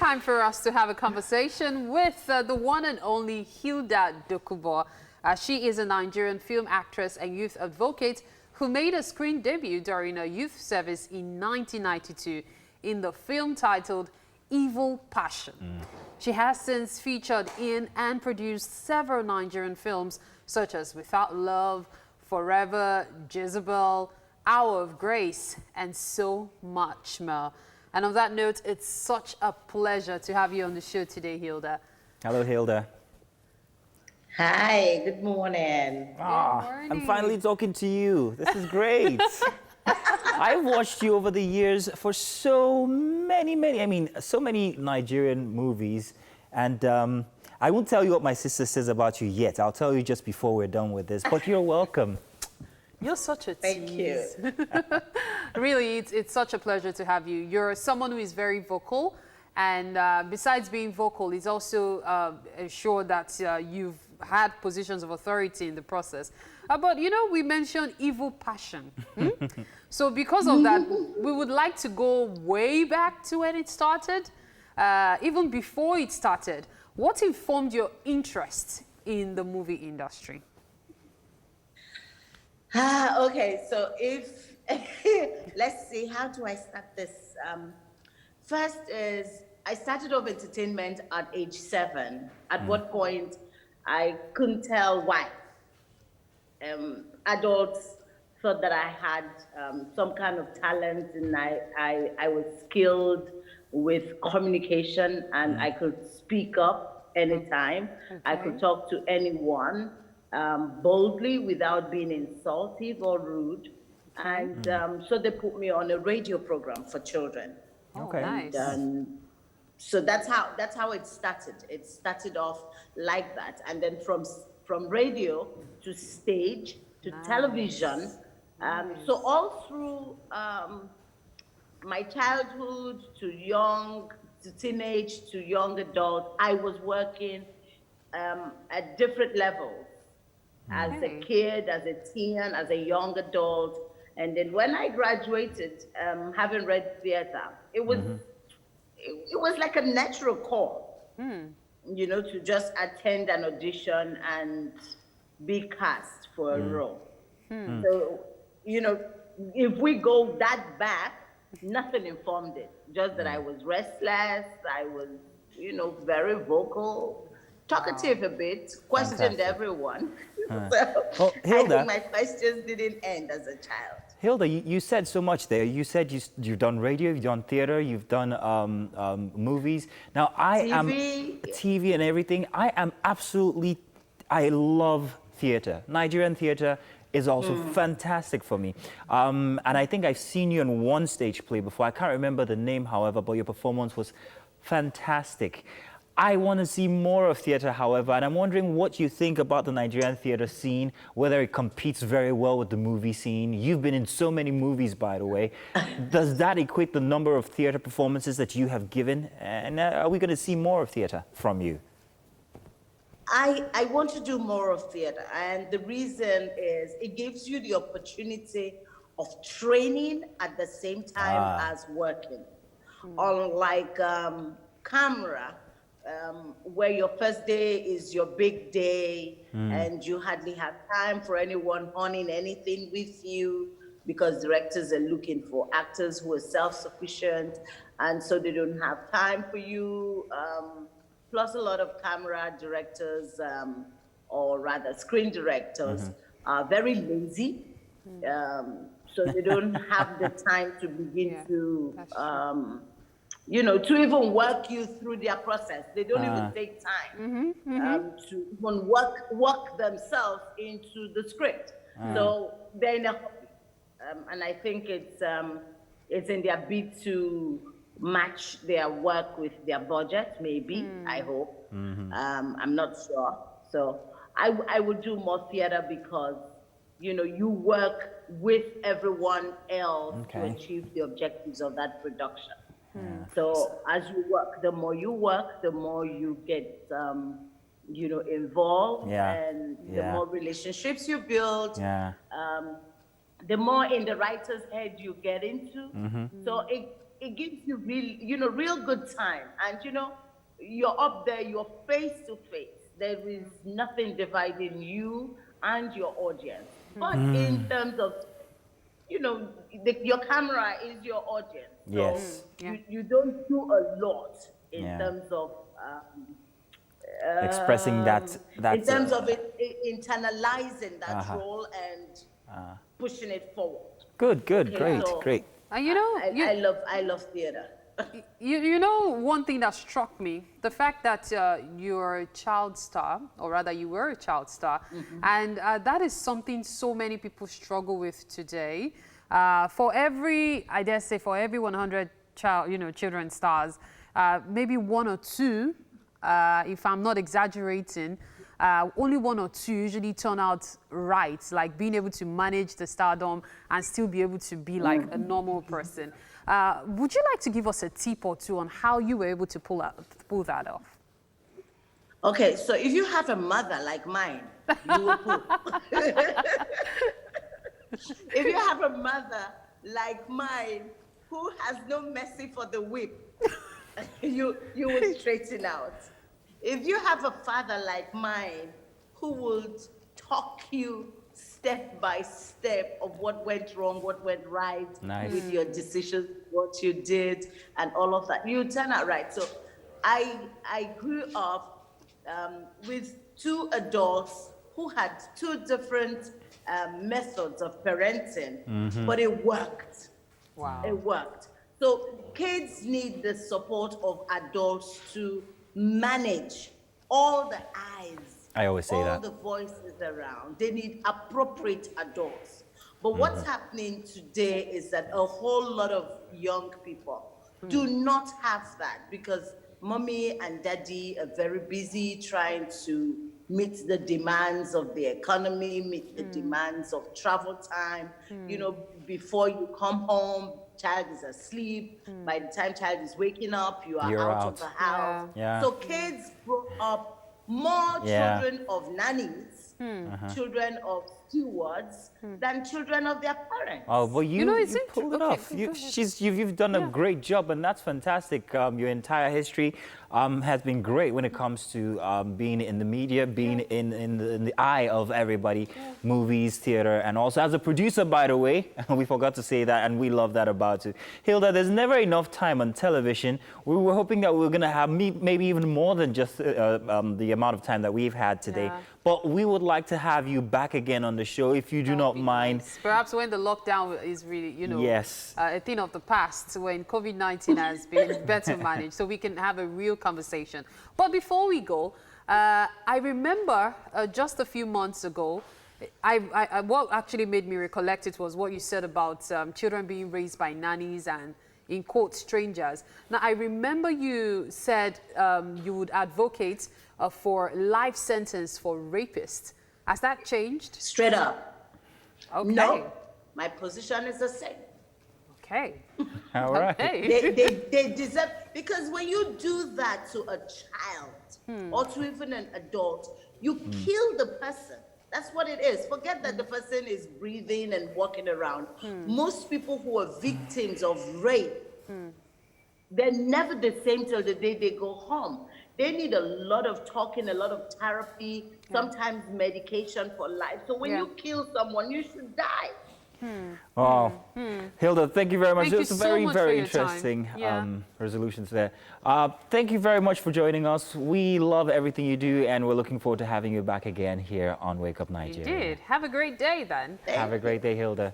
time for us to have a conversation with the one and only Hilda Dokubo. She is a Nigerian film actress and youth advocate who made a screen debut during a youth service in 1992 in the film titled Evil Passion. She has since featured in and produced several Nigerian films such as Without Love, Forever, Jezebel, Hour of Grace, and so much more. And on that note, it's such a pleasure to have you on the show today, Hilda. Hello, Hilda. Hi, good morning. Good morning. I'm finally talking to you. This is great. I've watched you over the years for so many Nigerian movies. And I won't tell you what my sister says about you yet. I'll tell you just before we're done with this. But you're welcome. You're such a Thank you. Really, it's such a pleasure to have you. You're someone who is very vocal. And besides being vocal, it's also sure that you've had positions of authority in the process. But, you know, we mentioned Evil Passion. So because of that, we would like to go way back to when it started, even before it started. What informed your interest in the movie industry? Okay, so if, let's see, how do I start this? First is, I started off entertainment at age 7. At what point, I couldn't tell why. Adults thought that I had some kind of talent and I was skilled with communication and I could speak up anytime. Okay. I could talk to anyone boldly without being insultive or rude. And so they put me on a radio program for children. Okay. Nice. So that's how it started. It started off like that, and then from radio to stage to television. So all through my childhood to teenage to young adult, I was working at different levels. As a kid, as a teen, as a young adult. And then when I graduated, having read theater, it was like a natural call, you know, to just attend an audition and be cast for a role. So, you know, if we go that back, nothing informed it. Just that I was restless, I was, you know, very vocal, talkative a bit, questioned everyone. So Hilda, I think my questions didn't end as a child. Hilda, you said so much there. You said you've done radio, you've done theater, you've done movies. Now TV and everything. I love theater. Nigerian theater is also fantastic for me. And I think I've seen you in one stage play before. I can't remember the name, however, but your performance was fantastic. I want to see more of theater, however, and I'm wondering what you think about the Nigerian theater scene, whether it competes very well with the movie scene. You've been in so many movies, by the way. Does that equate the number of theater performances that you have given? And are we going to see more of theater from you? I want to do more of theater, and the reason is it gives you the opportunity of training at the same time as working. Unlike camera, where your first day is your big day and you hardly have time for anyone owning anything with you because directors are looking for actors who are self-sufficient, and so they don't have time for you. Plus a lot of camera directors, or rather screen directors, are very lazy. So they don't have the time to begin to you know, to even work you through their process. They don't even take time to even work themselves into the script. So they're in a hurry. And I think it's in their bid to match their work with their budget, maybe, I hope. I'm not sure. So I would do more theater because, you know, you work with everyone else to achieve the objectives of that production. So as you work, the more you work, the more you get, you know, involved, and the more relationships you build, the more in the writer's head you get into. So it gives you real good time. And, you're up there, you're face to face. There is nothing dividing you and your audience. But in terms of, your camera is your audience. So Yes. you don't do a lot in terms of expressing that in terms of internalizing that role and pushing it forward. Good, Okay, great, so great. And you know, I love theater. you know, one thing that struck me, the fact that you're a child star, or rather you were a child star, and that is something so many people struggle with today. For every 100 children stars, maybe one or two, if I'm not exaggerating, only one or two usually turn out right, like being able to manage the stardom and still be able to be like a normal person. Would you like to give us a tip or two on how you were able to pull that off? Okay, so if you have a mother like mine, you will pull. If you have a mother like mine who has no mercy for the whip, you will straighten out. If you have a father like mine who would talk you step by step of what went wrong, what went right with your decisions, what you did, and all of that, you turn out right. So I grew up with two adults who had two different methods of parenting, but it worked. Wow. It worked. So kids need the support of adults to manage all the eyes. I always say all that. the voices around. They need appropriate adults. But what's happening today is that a whole lot of young people do not have that because mommy and daddy are very busy trying to meet the demands of the economy, meet the demands of travel time. Before you come home, child is asleep. By the time child is waking up, you're out of the house. Yeah. So kids grow up more children of nannies, children of stewards, than children of their parents. Oh, well, you it's pulled it okay, off. go ahead. You've done a great job, and that's fantastic. Your entire history has been great when it comes to being in the media, being in the eye of everybody, movies, theater, and also as a producer, by the way. We forgot to say that, and we love that about you. Hilda, there's never enough time on television. We were hoping that we were going to have maybe even more than just the amount of time that we've had today. Yeah. But we would like to have you back again on the show if you do not mind. Nice. Perhaps when the lockdown is really, Yes. a thing of the past, when COVID-19 has been better managed, so we can have a real conversation. But before we go, I remember just a few months ago, what actually made me recollect it was what you said about children being raised by nannies and, in quote, strangers. Now, I remember you said you would advocate for life sentence for rapists. Has that changed? Straight up. Okay. No, my position is the same. Okay. All right. Okay. They deserve, because when you do that to a child or to even an adult, you kill the person. That's what it is. Forget that the person is breathing and walking around. Most people who are victims of rape, they're never the same till the day they go home. They need a lot of talking, a lot of therapy, sometimes medication for life. So when you kill someone, you should die. Wow. Hilda, thank you very much. Thank you It's a so very, much very for your interesting time. resolutions there. Thank you very much for joining us. We love everything you do, and we're looking forward to having you back again here on Wake Up You Nigeria. did. Have a great day then. Have a great day, Hilda.